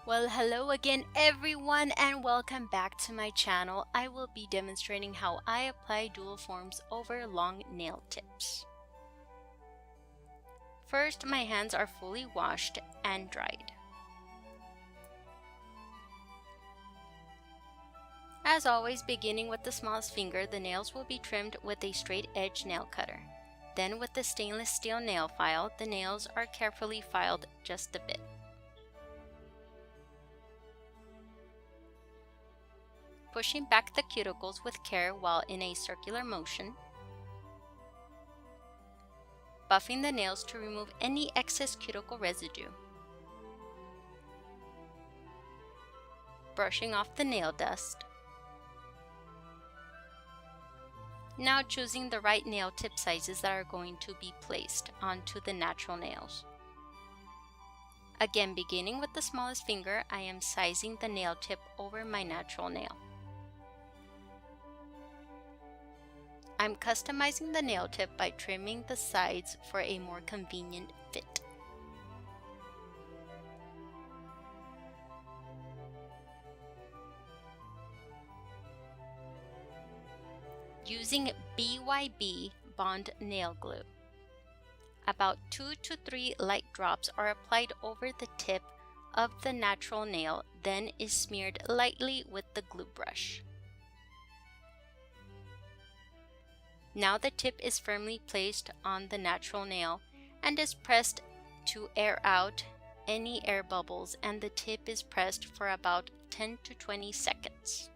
Well, hello again everyone and welcome back to my channel. I will be demonstrating how I apply dual forms over long nail tips. First, my hands are fully washed and dried. As always, beginning with the smallest finger, the nails will be trimmed with a straight edge nail cutter. Then with the stainless steel nail file, the nails are carefully filed just a bit. Pushing back the cuticles with care while in a circular motion. Buffing the nails to remove any excess cuticle residue. Brushing off the nail dust. Now choosing the right nail tip sizes that are going to be placed onto the natural nails. Again, beginning with the smallest finger, I am sizing the nail tip over my natural nail. I'm customizing the nail tip by trimming the sides for a more convenient fit. Using BYB Bond Nail Glue. About 2 to 3 light drops are applied over the tip of the natural nail, then is smeared lightly with the glue brush. Now the tip is firmly placed on the natural nail and is pressed to air out any air bubbles, and the tip is pressed for about 10 to 20 seconds.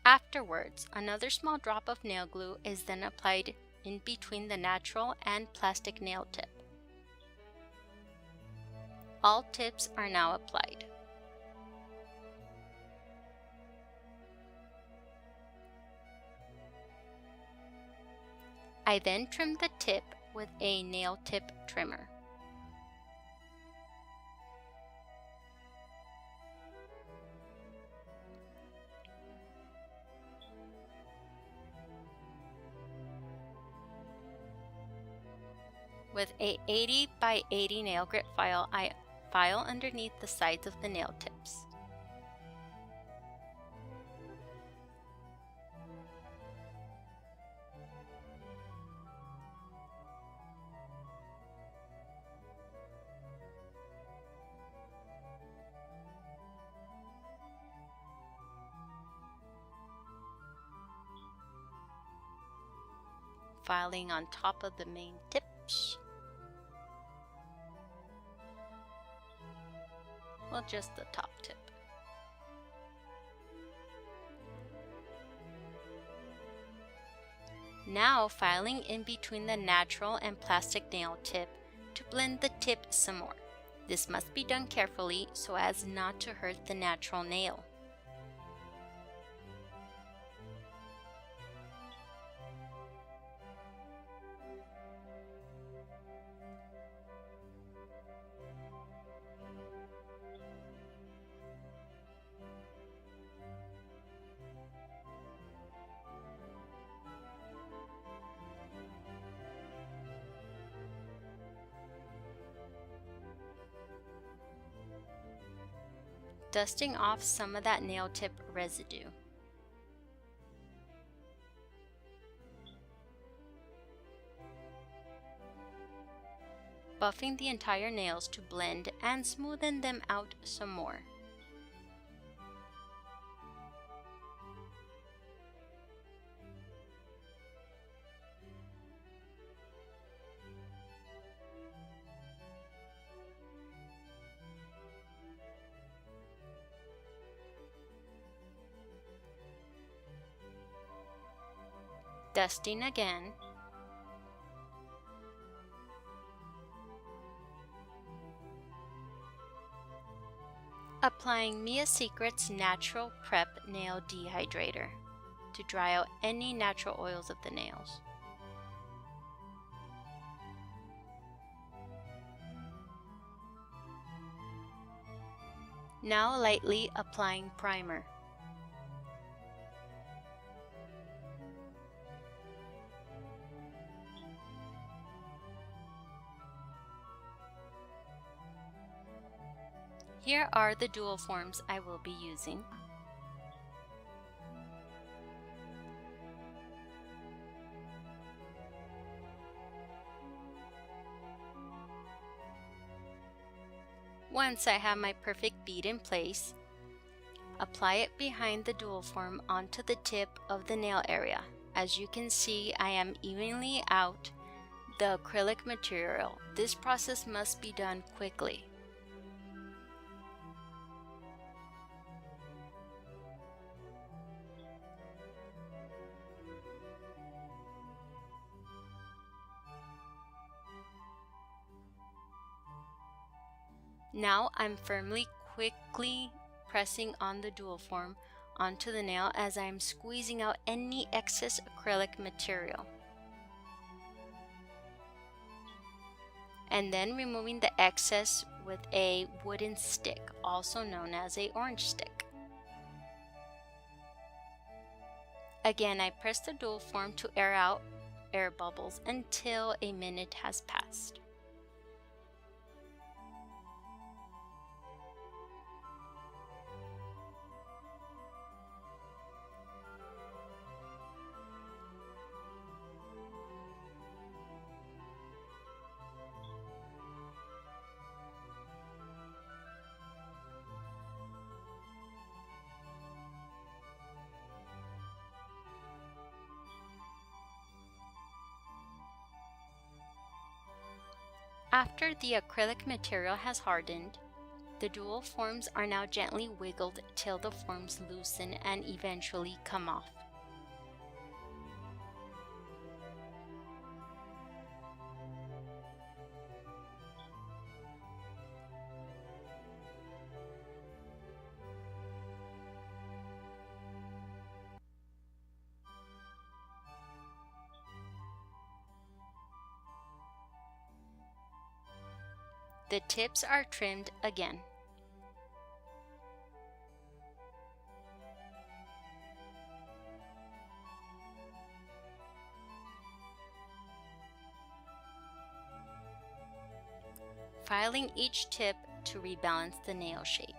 Afterwards, another small drop of nail glue is then applied in between the natural and plastic nail tip. All tips are now applied. I then trim the tip with a nail tip trimmer. With a 80 by 80 nail grit file, I file underneath the sides of the nail tips. Filing on top of the main tips. Well, just the top tip. Now filing in between the natural and plastic nail tip to blend the tip some more. This must be done carefully so as not to hurt the natural nail. Dusting off some of that nail tip residue. Buffing the entire nails to blend and smoothen them out some more. Dusting again. Applying Mia Secret's Natural Prep Nail Dehydrator to dry out any natural oils of the nails. Now lightly applying primer. Here are the dual forms I will be using. Once I have my perfect bead in place, apply it behind the dual form onto the tip of the nail area. As you can see, I am evenly out the acrylic material. This process must be done quickly. Now I'm quickly pressing on the dual form onto the nail as I am squeezing out any excess acrylic material. And then removing the excess with a wooden stick, also known as an orange stick. Again, I press the dual form to air out air bubbles until a minute has passed. After the acrylic material has hardened, the dual forms are now gently wiggled till the forms loosen and eventually come off. The tips are trimmed again. Filing each tip to rebalance the nail shape.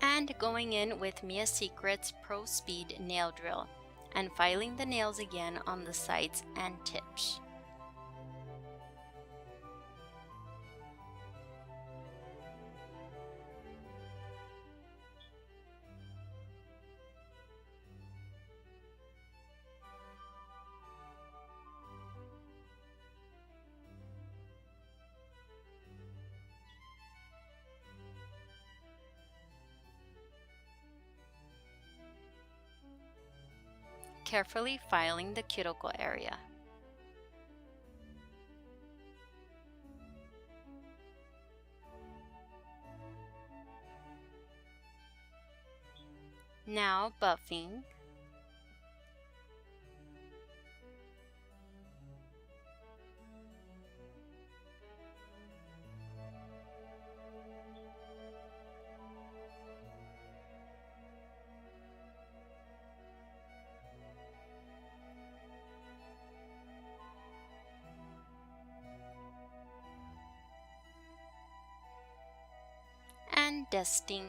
And going in with Mia Secret's Pro Speed nail drill and filing the nails again on the sides and tips. Carefully filing the cuticle area. Now buffing. And dusting.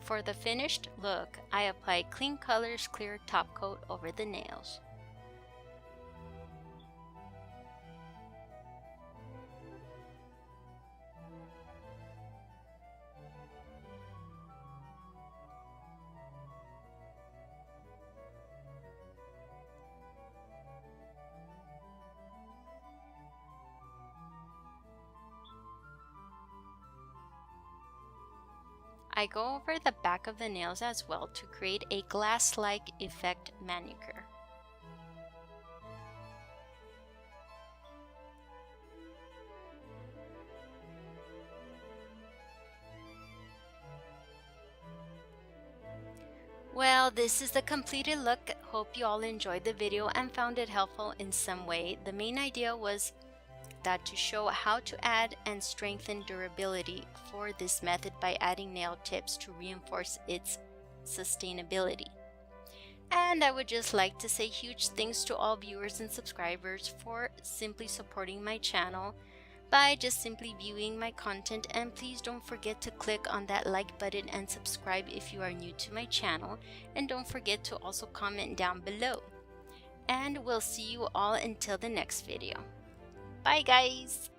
For the finished look, I apply KLEANCOLOR's clear top coat over the nails. I go over the back of the nails as well to create a glass-like effect manicure. Well, this is the completed look. Hope you all enjoyed the video and found it helpful in some way. The main idea was that to show how to add and strengthen durability for this method by adding nail tips to reinforce its sustainability. And I would just like to say huge thanks to all viewers and subscribers for simply supporting my channel by just simply viewing my content. And please don't forget to click on that like button and subscribe if you are new to my channel, and don't forget to also comment down below. And we'll see you all until the next video. Bye guys!